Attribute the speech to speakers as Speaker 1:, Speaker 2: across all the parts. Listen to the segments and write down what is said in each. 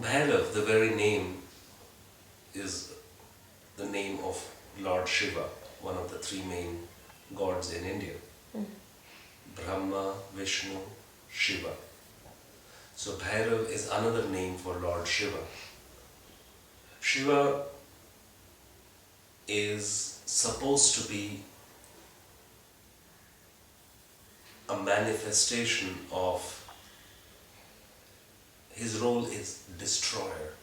Speaker 1: Bhairav, the very name, is the name of Lord Shiva, one of the three main gods in India. Brahma, Vishnu, Shiva. So Bhairav is another name for Lord Shiva. Shiva is supposed to be a manifestation of, his role is destroyer.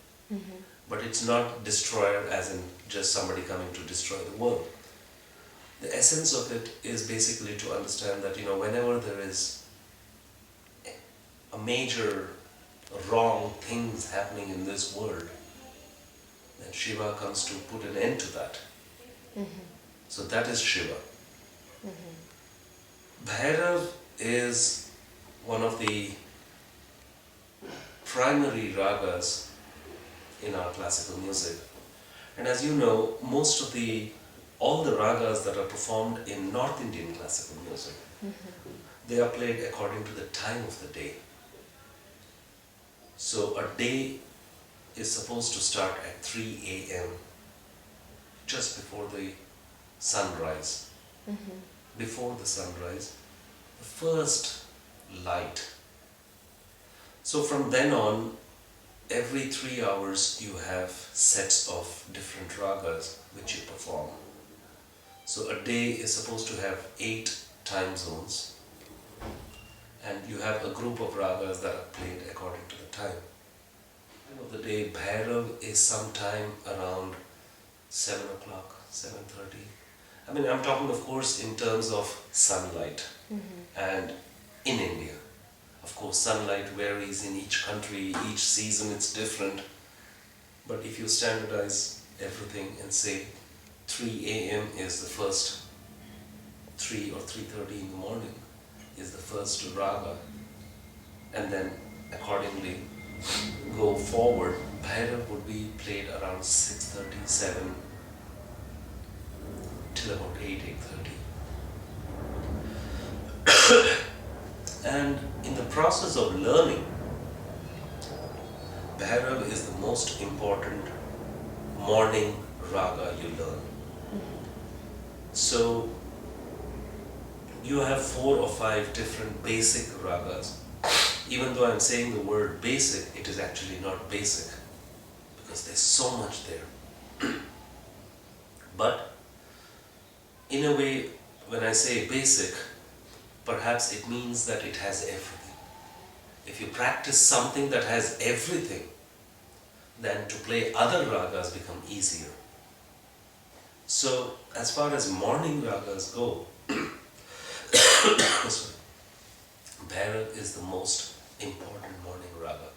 Speaker 1: But it's not destroyer as in just somebody coming to destroy the world. The essence of it is basically to understand that, whenever there is a major wrong things happening in this world, then Shiva comes to put an end to that. So that is Shiva. Bhairav is one of the primary ragas in our classical music. And as you know, all the ragas that are performed in North Indian classical music, they are played according to the time of the day. So a day is supposed to start at 3 a.m. just before the sunrise. Before the sunrise, the first light. So from then on, every 3 hours you have sets of different ragas which you perform. So a day is supposed to have 8 time zones, and you have a group of ragas that are played according to the time. Time of the day, Bhairav is sometime around 7 o'clock, 7:30. I'm talking of course in terms of sunlight. And in India, of course, sunlight varies in each country, each season it's different. But if you standardize everything and say 3 a.m. is the first, 3 or 3:30 in the morning is the first raga, and then accordingly go forward, Bhairav would be played around 6:30, 7 till about 8, 8:30. And in the process of learning, Bhairav is the most important morning raga you learn. So you have 4 or 5 different basic ragas. Even though I'm saying the word basic, it is actually not basic, because there's so much there. But in a way, when I say basic, perhaps it means that it has everything. If you practice something that has everything, then to play other ragas become easier. So as far as morning ragas go, Bhairav is the most important morning raga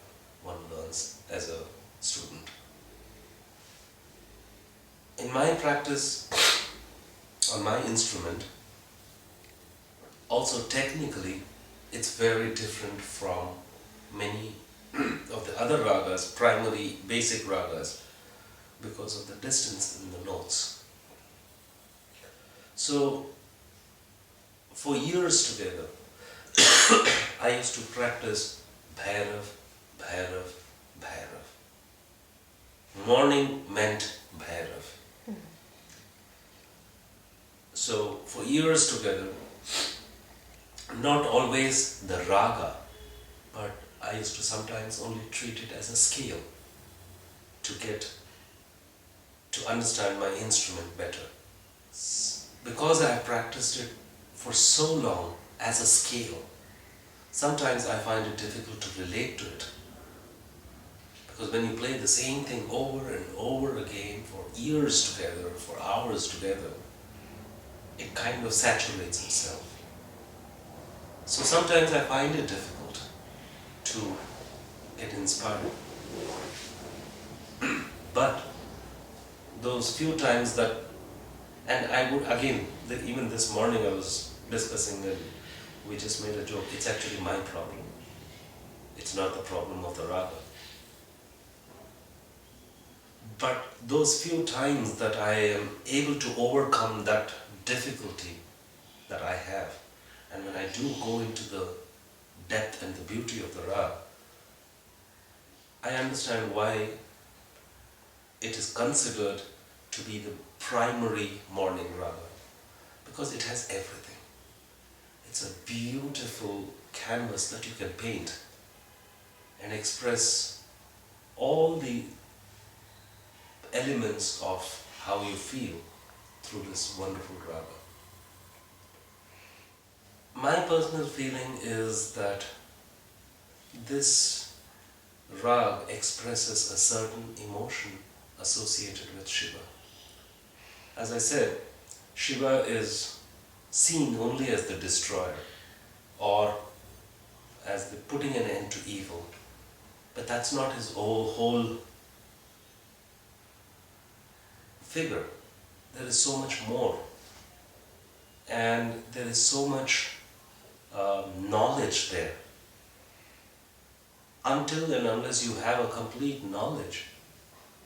Speaker 1: one learns as a student. In my practice on my instrument, also technically, it's very different from many of the other ragas, primary basic ragas, because of the distance in the notes. So for years together, I used to practice Bhairav, Bhairav, Bhairav. Morning meant Bhairav. So for years together, not always the raga, but I used to sometimes only treat it as a scale to understand my instrument better. Because I have practiced it for so long as a scale, sometimes I find it difficult to relate to it. Because when you play the same thing over and over again for years together, for hours together, it kind of saturates itself. So sometimes I find it difficult to get inspired. But those few times that, and I would again, even this morning I was discussing and we just made a joke, it's actually my problem. It's not the problem of the raga. But those few times that I am able to overcome that difficulty that I have, and when I do go into the depth and the beauty of the raga, I understand why it is considered to be the primary morning raga, because it has everything. It's a beautiful canvas that you can paint and express all the elements of how you feel through this wonderful raga. My personal feeling is that this rag expresses a certain emotion associated with Shiva. As I said, Shiva is seen only as the destroyer or as the putting an end to evil, but that's not his whole figure. There is so much more, and there is so much knowledge there. Until and unless you have a complete knowledge,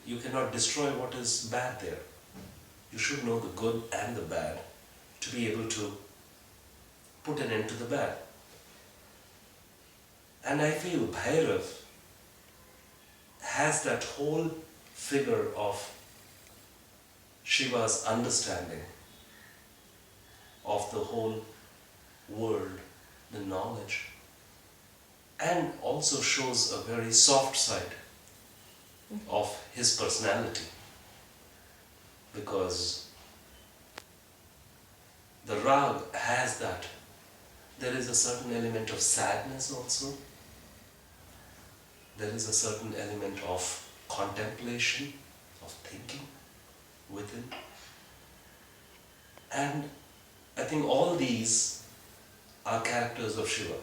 Speaker 1: you cannot destroy what is bad there. You should know the good and the bad to be able to put an end to the bad. And I feel Bhairav has that whole figure of Shiva's understanding of the whole world, the knowledge, and also shows a very soft side of his personality, because the rag has that. There is a certain element of sadness also. There is a certain element of contemplation, of thinking within. And I think all these are characters of Shiva,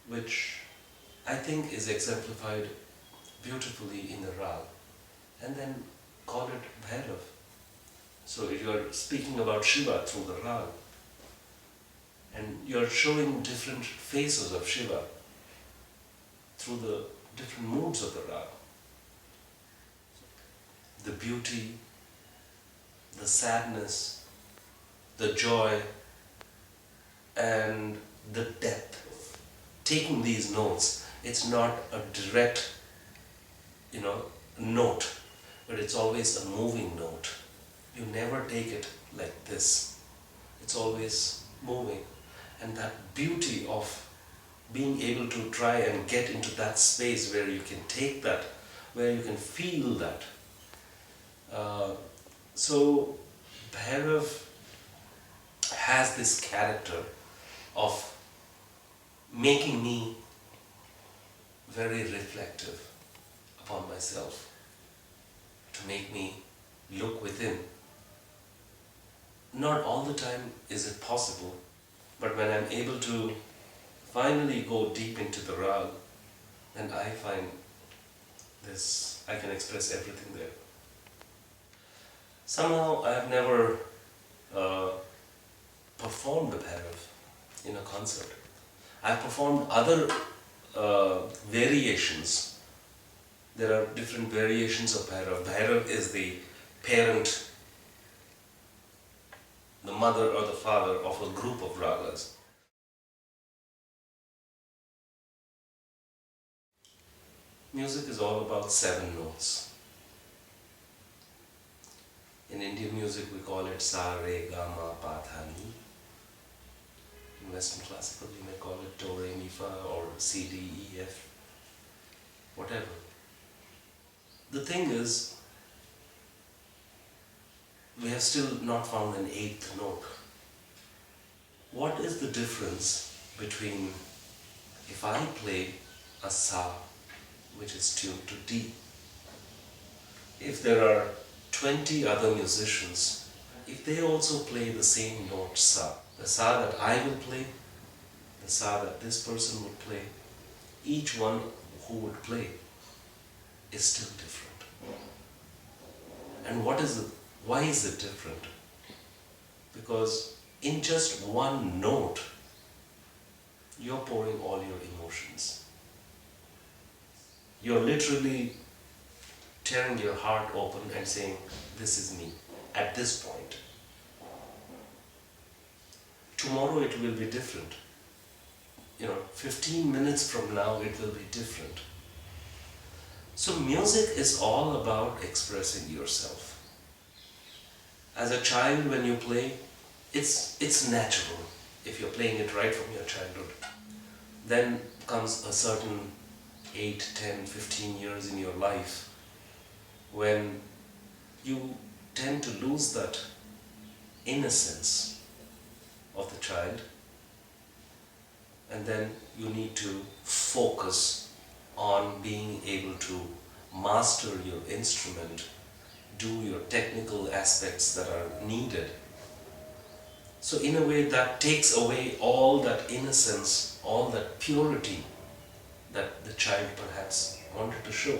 Speaker 1: which I think is exemplified beautifully in the rag, and then call it Bhairav. So you are speaking about Shiva through the rag, and you are showing different faces of Shiva through the different moods of the rag. The beauty, the sadness, the joy, and the depth. Taking these notes, it's not a direct, note, but it's always a moving note. You never take it like this. It's always moving. And that beauty of being able to try and get into that space where you can take that, where you can feel that. So Bhairav has this character of making me very reflective upon myself, to make me look within. Not all the time is it possible, but when I'm able to finally go deep into the rag, then I find this, I can express everything there. Somehow I have never performed the Bhairav in a concert. I've performed other variations. There are different variations of Bhairav. Bhairav is the parent, the mother or the father of a group of ragas. Music is all about 7 notes. In Indian music we call it sa, re, ga, ma, pa, tha, ni. In Western classical you may call it do, re, mi, fa, or C, D, E, F, whatever. The thing is, we have still not found an 8th note. What is the difference between if I play a sa, which is tuned to D, if there are 20 other musicians, if they also play the same note sa, the sa that I will play, the sa that this person would play, each one who would play is still different. And why is it different? Because in just one note, you're pouring all your emotions. You're literally tearing your heart open and saying, this is me, at this point. Tomorrow it will be different. 15 minutes from now it will be different. So music is all about expressing yourself. As a child, when you play, it's natural if you're playing it right from your childhood. Then comes a certain 8, 10, 15 years in your life when you tend to lose that innocence of the child, and then you need to focus on being able to master your instrument, do your technical aspects that are needed. So in a way that takes away all that innocence, all that purity that the child perhaps wanted to show.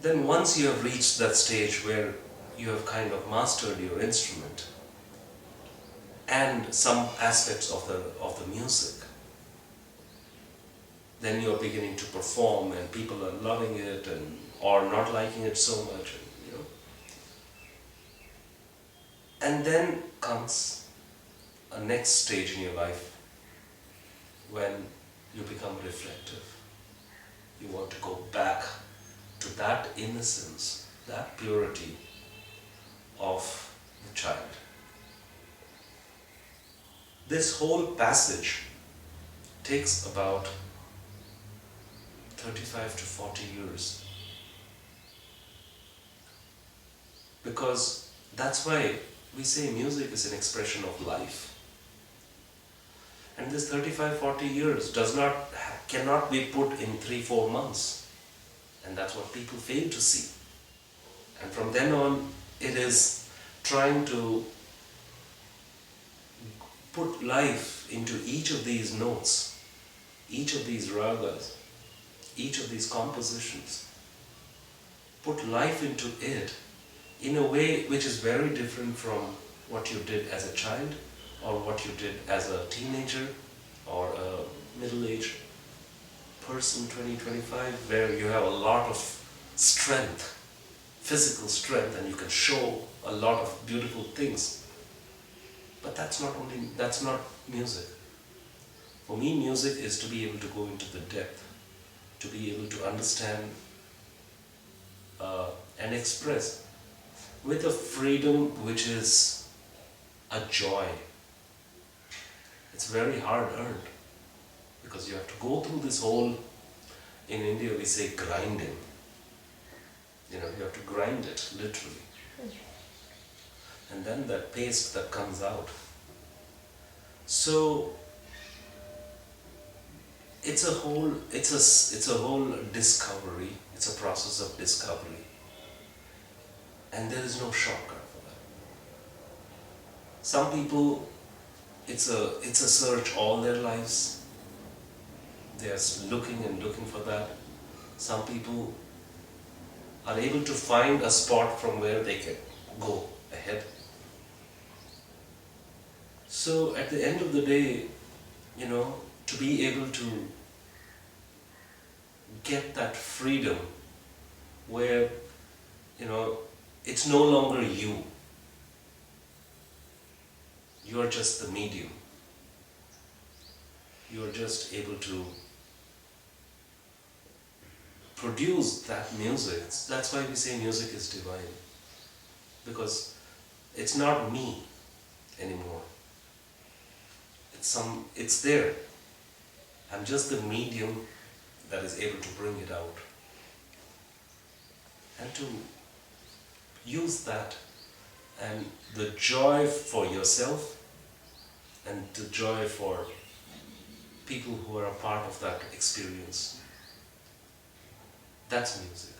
Speaker 1: Then once you have reached that stage where you have kind of mastered your instrument and some aspects of the music, then you're beginning to perform and people are loving it or not liking it so much, And then comes a next stage in your life when you become reflective. You want to go back to that innocence, that purity of the child. This whole passage takes about 35 to 40 years. Because that's why we say music is an expression of life. And this 35-40 years cannot be put in 3-4 months. And that's what people fail to see. And from then on, it is trying to put life into each of these notes, each of these ragas, each of these compositions. Put life into it in a way which is very different from what you did as a child or what you did as a teenager or a middle-aged person, 20-25, where you have a lot of strength, physical strength, and you can show a lot of beautiful things. But that's not music. For me, music is to be able to go into the depth, to be able to understand and express with a freedom which is a joy. It's very hard earned because you have to go through this whole, in India we say grinding. You have to grind it, literally. And then that paste that comes out. So it's a whole discovery, it's a process of discovery. And there is no shortcut for that. Some people, it's a search all their lives. They are looking and looking for that. Some people are able to find a spot from where they can go ahead. So at the end of the day, to be able to get that freedom where, it's no longer you. You are just the medium. You are just able to produce that music. That's why we say music is divine. Because it's not me anymore. It's there. I'm just the medium that is able to bring it out. And to use that and the joy for yourself and the joy for people who are a part of that experience. That's music.